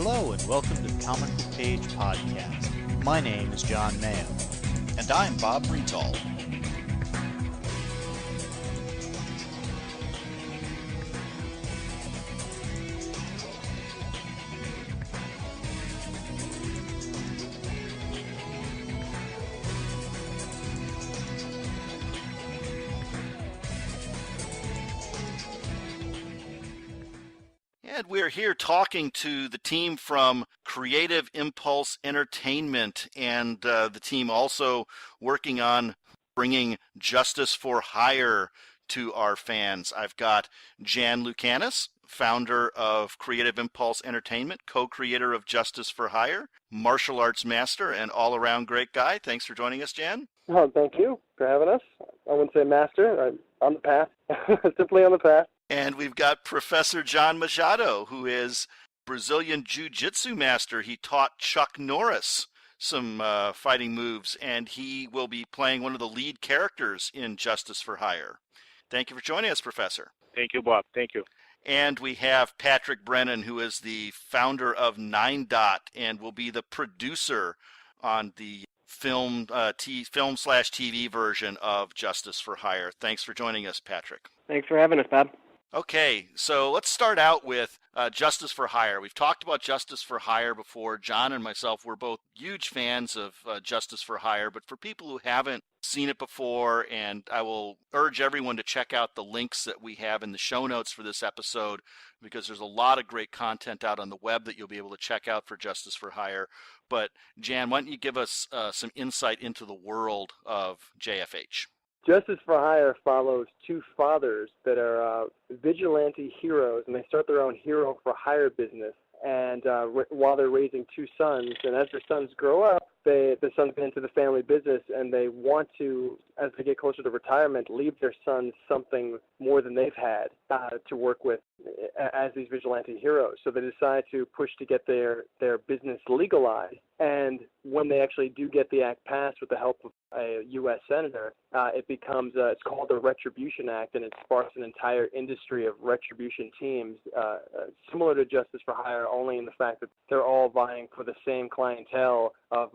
Hello and welcome to the Comic Book Page podcast. My name is John Mayo. And I'm Bob Retall. And we're here talking to the team from Creative Impulse Entertainment and the team also working on bringing Justice for Hire to our fans. I've got Jan Lucanus, founder of Creative Impulse Entertainment, co-creator of Justice for Hire, martial arts master, and all-around great guy. Thanks for joining us, Jan. Oh, thank you for having us. I wouldn't say master. I'm on the path. Simply on the path. And we've got Professor John Machado, who is Brazilian Jiu-Jitsu master. He taught Chuck Norris some fighting moves, and he will be playing one of the lead characters in Justice for Hire. Thank you for joining us, Professor. Thank you, Bob. Thank you. And we have Patrick Brennan, who is the founder of Nine Dot and will be the producer on the film/TV version of Justice for Hire. Thanks for joining us, Patrick. Thanks for having us, Bob. Okay, so let's start out with Justice for Hire. We've talked about Justice for Hire before. John and myself, we're both huge fans of Justice for Hire, but for people who haven't seen it before, and I will urge everyone to check out the links that we have in the show notes for this episode, because there's a lot of great content out on the web that you'll be able to check out for Justice for Hire. But Jan, why don't you give us some insight into the world of JFH? Justice for Hire follows two fathers that are vigilante heroes, and they start their own hero for hire business. And while they're raising two sons, and as their sons grow up, the sons get into the family business, and they want to, as they get closer to retirement, leave their sons something more than they've had to work with as these vigilante heroes. So they decide to push to get their business legalized. And when they actually do get the act passed with the help of a U.S. senator, it becomes, it's called the Retribution Act, and it sparks an entire industry of retribution teams, similar to Justice for Hire, only in the fact that they're all vying for the same clientele of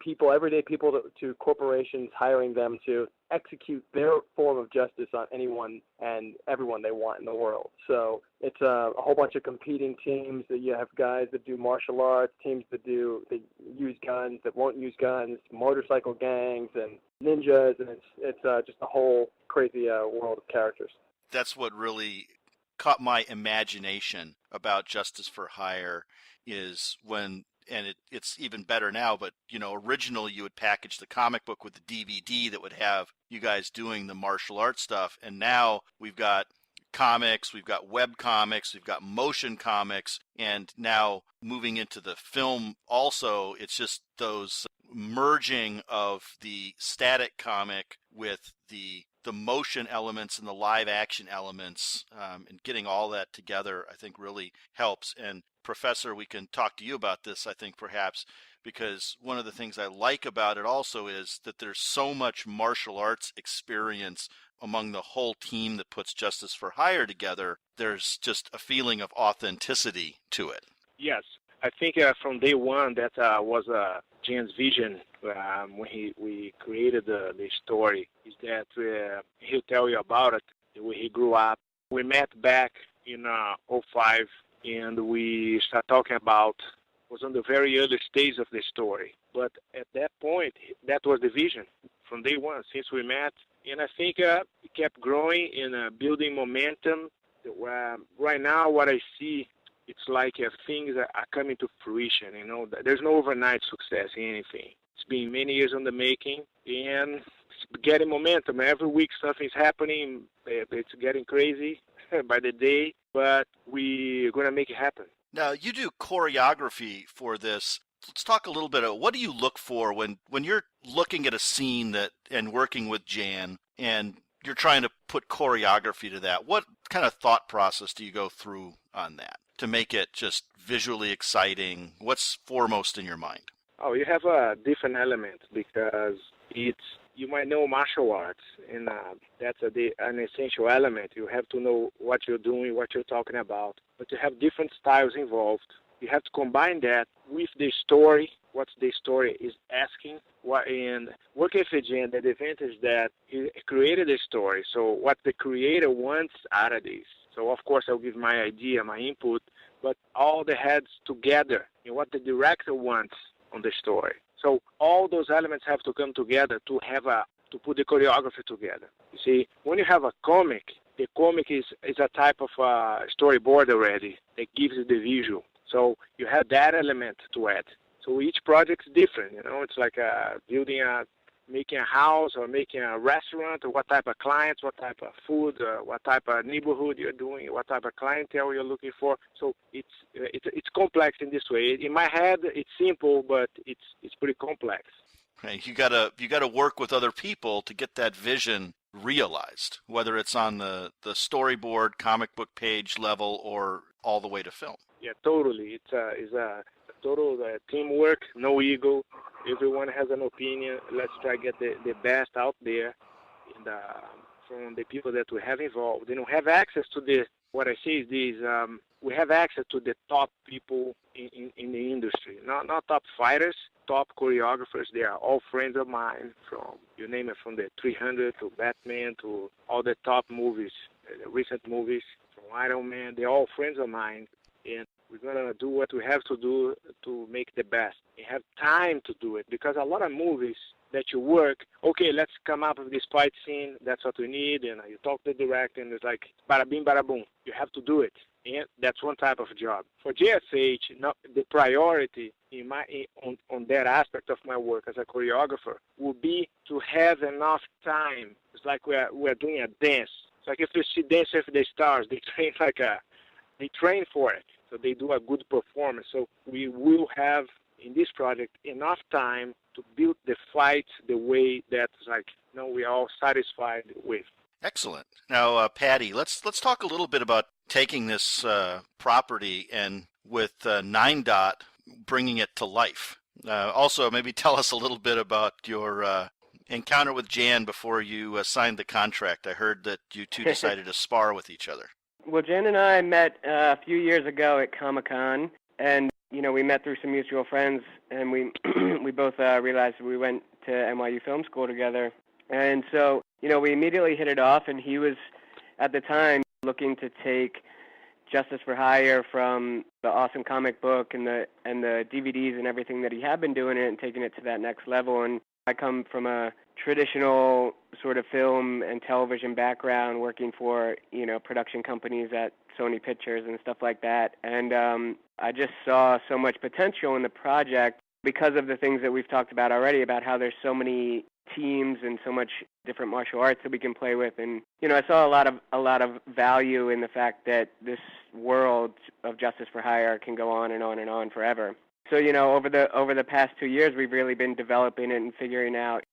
people, everyday people, to corporations hiring them to execute their form of justice on anyone and everyone they want in the world. So it's a whole bunch of competing teams. That you have guys that do martial arts, teams that use guns, that won't use guns, motorcycle gangs and ninjas, and it's just a whole crazy world of characters. That's what really caught my imagination about Justice for Hire is when, and it's even better now, but originally you would package the comic book with the DVD that would have you guys doing the martial arts stuff, and now we've got comics, we've got web comics, we've got motion comics, and now moving into the film also, it's just those merging of the static comic with the motion elements and the live action elements, and getting all that together, I think really helps. And Professor, we can talk to you about this, I think, perhaps, because one of the things I like about it also is that there's so much martial arts experience among the whole team that puts Justice for Hire together. There's just a feeling of authenticity to it. Yes, I think from day one that was Jan's vision when we created the story, is that he'll tell you about it, the way he grew up. We met back in 2005, and we started talking about, was on the very early stage of the story. But at that point, that was the vision from day one, since we met. And I think it kept growing and building momentum. Right now, what I see, it's like things are coming to fruition. There's no overnight success in anything. It's been many years on the making, and it's getting momentum. Every week something's happening. It's getting crazy by the day, but we're going to make it happen. Now, you do choreography for this. Let's talk a little bit about what do you look for when you're looking at a scene and working with Jan, and you're trying to put choreography to that. What kind of thought process do you go through on that to make it just visually exciting? What's foremost in your mind? Oh, you have a different element because you might know martial arts, and that's an essential element. You have to know what you're doing, what you're talking about, but you have different styles involved. you have to combine that with the story, what the story is asking, and work with Jan, the advantage that he created a story. So what the creator wants out of this. So of course I'll give my idea, my input, but all the heads together in what the director wants on the story. So all those elements have to come together to put the choreography together. You see, when you have a comic, the comic is a type of storyboard already that gives you the visual. So you have that element to add. So each project is different, It's like making a house or making a restaurant, or what type of clients, what type of food, what type of neighborhood you're doing, what type of clientele you're looking for. So it's complex in this way. In my head, it's simple, but it's pretty complex. Right. You gotta work with other people to get that vision realized, whether it's on the storyboard, comic book page level, or all the way to film. Yeah, totally. It's a total teamwork, no ego. Everyone has an opinion. Let's try to get the best out there from the people that we have involved. Have access to what I say is this, we have access to the top people in the industry. Not top fighters, top choreographers. They are all friends of mine, from, you name it, from the 300 to Batman to all the top movies, the recent movies, from Iron Man. They're all friends of mine. And we're going to do what we have to do to make the best. We have time to do it, because a lot of movies that you work, okay, let's come up with this fight scene, that's what we need, and you talk to the director, and it's like, bada bing, bada boom. You have to do it. And that's one type of job. For JSH, the priority on that aspect of my work as a choreographer will be to have enough time. It's like we're doing a dance. It's like if you see Dance with the Stars, they train for it. So they do a good performance. So we will have, in this project, enough time to build the fight the way that's we are all satisfied with. Excellent. Now, Patty, let's talk a little bit about taking this property and with Nine Dot bringing it to life. Also, maybe tell us a little bit about your encounter with Jan before you signed the contract. I heard that you two decided to spar with each other. Well, Jan and I met a few years ago at Comic-Con, and we met through some mutual friends, and we we both realized we went to NYU Film School together, and so we immediately hit it off. And he was at the time looking to take Justice for Hire from the awesome comic book and the DVDs and everything that he had been doing it and taking it to that next level. And I come from a traditional sort of film and television background, working for, production companies at Sony Pictures and stuff like that. And I just saw so much potential in the project because of the things that we've talked about already, about how there's so many teams and so much different martial arts that we can play with. And, I saw a lot of value in the fact that this world of Justice for Hire can go on and on and on forever. So, over the past 2 years, we've really been developing it and figuring out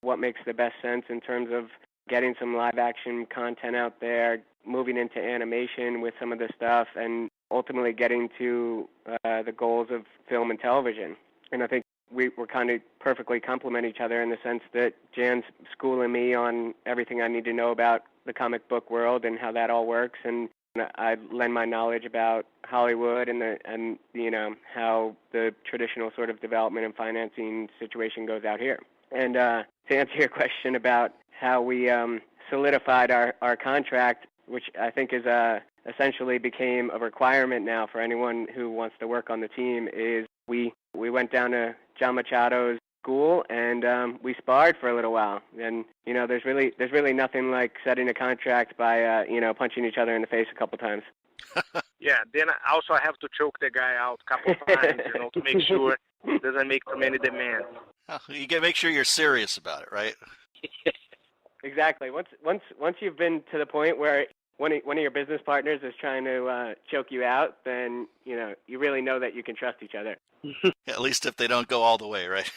what makes the best sense in terms of getting some live action content out there, moving into animation with some of this stuff, and ultimately getting to the goals of film and television. And I think we're kind of perfectly complement each other in the sense that Jan's schooling me on everything I need to know about the comic book world and how that all works, and I lend my knowledge about Hollywood and how the traditional sort of development and financing situation goes out here. And to answer your question about how we solidified our contract, which I think is essentially became a requirement now for anyone who wants to work on the team, is we went down to John Machado's school and we sparred for a little while. And there's really nothing like setting a contract by punching each other in the face a couple times. Yeah. Then also I have to choke the guy out a couple of times, to make sure he doesn't make too many demands. You got to make sure you're serious about it, right? Exactly. Once you've been to the point where one of your business partners is trying to choke you out, then you really know that you can trust each other. At least if they don't go all the way, right?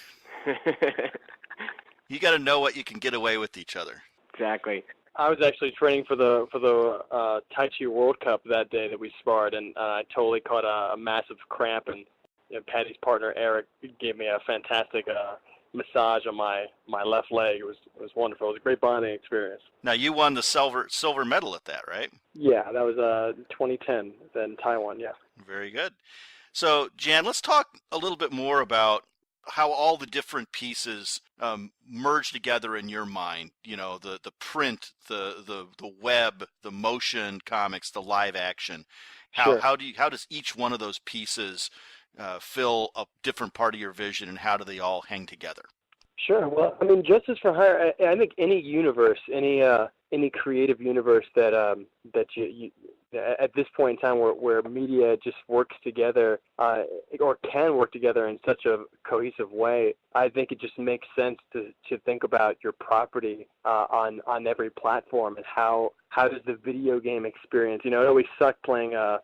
You got to know what you can get away with each other. Exactly. I was actually training for the Tai Chi World Cup that day that we sparred, and I totally caught a massive cramp. And Patty's partner Eric gave me a fantastic massage on my left leg. It was wonderful. It was a great bonding experience. Now you won the silver medal at that, right? Yeah, that was 2010 in Taiwan. Yeah. Very good. So, Jan, let's talk a little bit more about how all the different pieces merge together in your mind. You know, the print, the web, the motion comics, the live action. Sure. How does each one of those pieces fill a different part of your vision, and how do they all hang together? Sure. Well, I mean, Justice for Hire. I think any universe, any creative universe that you at this point in time where media just works together or can work together in such a cohesive way, I think it just makes sense to think about your property on every platform, and how does the video game experience. You know, it always sucked playing a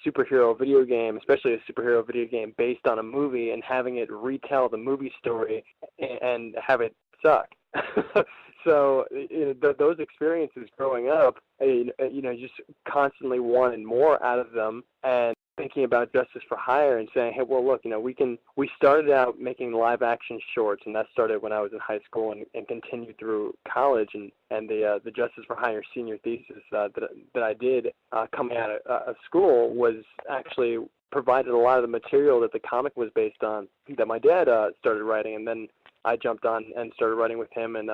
superhero video game, especially a superhero video game based on a movie, and having it retell the movie story and have it suck. So those experiences growing up, just constantly wanted more out of them, and thinking about Justice for Hire and saying, hey, well, look, we started out making live action shorts, and that started when I was in high school and continued through college, and the Justice for Hire senior thesis that I did coming out of school was actually provided a lot of the material that the comic was based on, that my dad started writing, and then I jumped on and started writing with him, and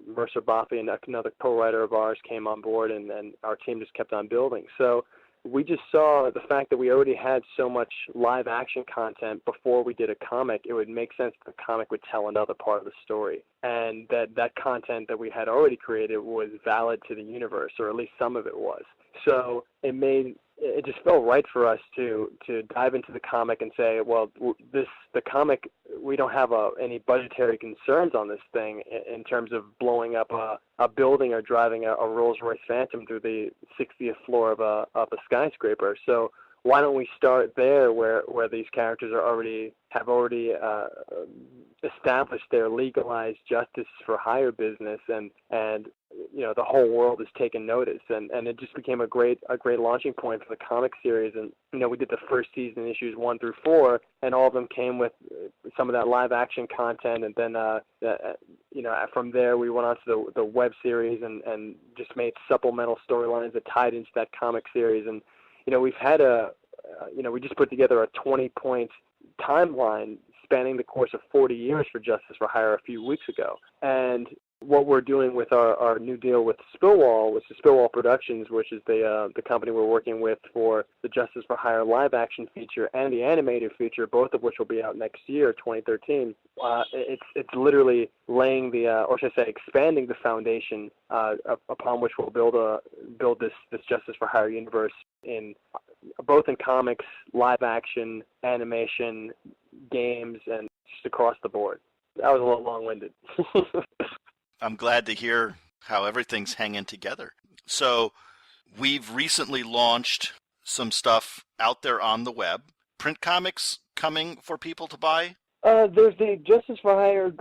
Mercer Boffey and another co-writer of ours came on board, and our team just kept on building. So we just saw the fact that we already had so much live action content before we did a comic. It would make sense that the comic would tell another part of the story, and that content that we had already created was valid to the universe, or at least some of it was. So it just felt right for us to dive into the comic and say, well, the comic, we don't have any budgetary concerns on this thing in terms of blowing up a building or driving a Rolls-Royce Phantom through the 60th floor of a skyscraper. So why don't we start there, where these characters have already established their legalized Justice for Hire business, and the whole world has taken notice, and it just became a great launching point for the comic series. And we did the first season, issues 1 through 4, and all of them came with some of that live action content, and then from there we went on to the web series and just made supplemental storylines that tied into that comic series. And we've had we just put together a 20-point timeline spanning the course of 40 years for Justice for Hire a few weeks ago. And what we're doing with our new deal with Spillwall, which is Spillwall Productions, which is the company we're working with for the Justice for Hire live action feature and the animated feature, both of which will be out next year, 2013. It's literally laying expanding the foundation upon which we'll build this Justice for Hire universe both in comics, live action, animation, games, and just across the board. That was a little long-winded. I'm glad to hear how everything's hanging together. So we've recently launched some stuff out there on the web. Print comics coming for people to buy? There's the Justice for Hire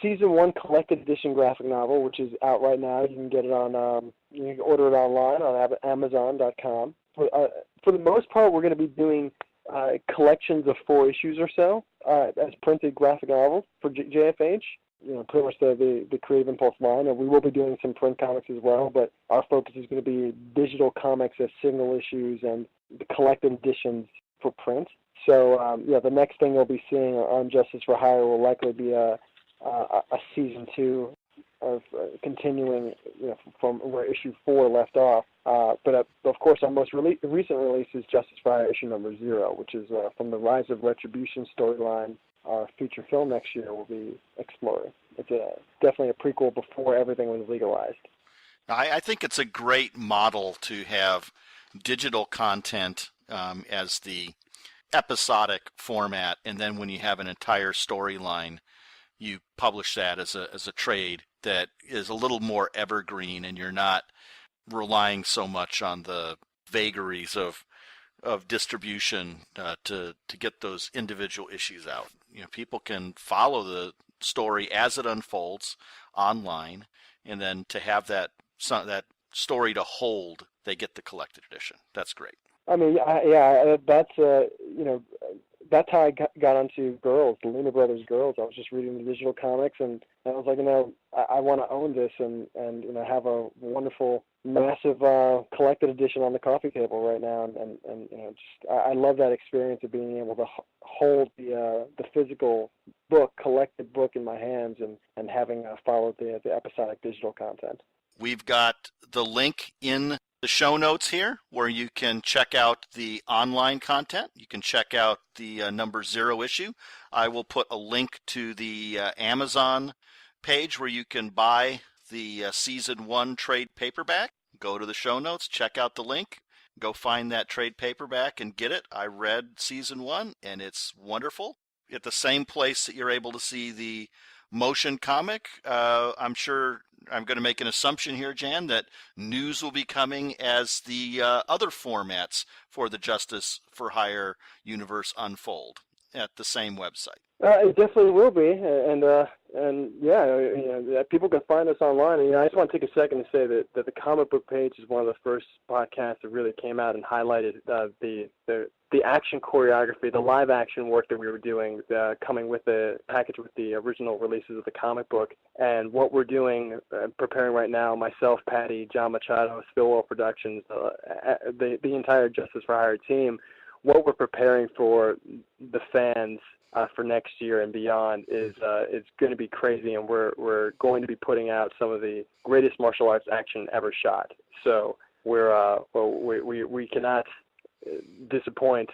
Season 1 collected edition graphic novel, which is out right now. You can get it you can order it online on Amazon.com. For the most part, we're going to be doing collections of 4 issues or so as printed graphic novels for JFH. Pretty much the Creative Impulse line, and we will be doing some print comics as well, but our focus is going to be digital comics as single issues and the collected editions for print. So, the next thing you'll be seeing on Justice for Hire will likely be a Season 2 of continuing from where issue 4 left off. But of course, our most recent release is Justice for Hire issue number 0, which is from the Rise of Retribution storyline. Our feature film next year will be exploring. It's definitely a prequel before everything was legalized. I think it's a great model to have digital content as the episodic format, and then when you have an entire storyline, you publish that as a trade that is a little more evergreen, and you're not relying so much on the vagaries of distribution to get those individual issues out. People can follow the story as it unfolds online, and then to have that story to hold, they get the collected edition. That's great. I mean, yeah, that's that's how I got onto Girls, the Luna Brothers Girls. I was just reading the digital comics, and I was like, I want to own this and have a wonderful, massive collected edition on the coffee table right now. And I love that experience of being able to hold the physical book, collected book in my hands, and having followed the episodic digital content. We've got the link in the show notes here where you can check out the online content. You can check out the number 0 issue. I will put a link to the Amazon page where you can buy the season 1 trade paperback. Go to the show notes, check out the link, go find that trade paperback and get it. I read season 1 and it's wonderful. At the same place that you're able to see the motion comic, I'm sure I'm going to make an assumption here, Jan, that news will be coming as the other formats for the Justice for Hire universe unfold at the same website. It definitely will be, and yeah, people can find us online. And I just want to take a second to say that the Comic Book Page is one of the first podcasts that really came out and highlighted the action choreography, the live action work that we were doing, coming with the package with the original releases of the comic book, and what we're doing, preparing right now. Myself, Patty, John Machado, Spillwell Productions, the entire Justice for Hire team. What we're preparing for the fans for next year and beyond is going to be crazy, and we're going to be putting out some of the greatest martial arts action ever shot. So we cannot disappoint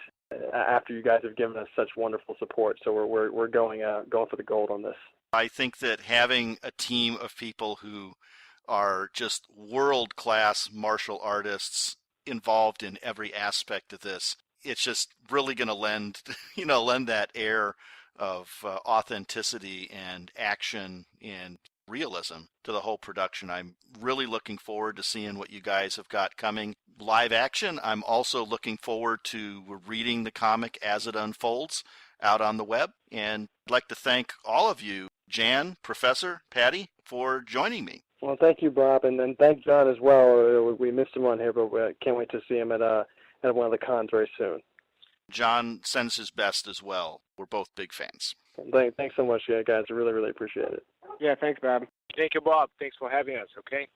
after you guys have given us such wonderful support. So we're going for the gold on this. I think that having a team of people who are just world-class martial artists involved in every aspect of this, it's just really going to lend that air of authenticity and action and realism to the whole production. I'm really looking forward to seeing what you guys have got coming. Live action, I'm also looking forward to reading the comic as it unfolds out on the web. And I'd like to thank all of you, Jan, Professor, Patty, for joining me. Well, thank you, Bob, and thank John as well. We missed him on here, but we can't wait to see him at one of the cons very soon. John sends his best as well. We're both big fans. Thanks so much, guys. I really, really appreciate it. Yeah, thanks, Bob. Thank you, Bob. Thanks for having us, okay?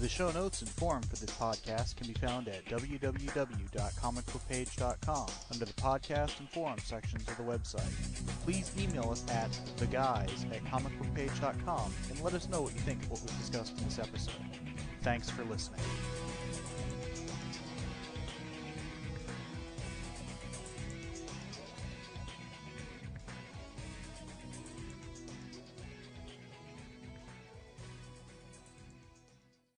The show notes and forum for this podcast can be found at www.comicbookpage.com under the podcast and forum sections of the website. Please email us at theguys@comicbookpage.com and let us know what you think of what was discussed in this episode. Thanks for listening.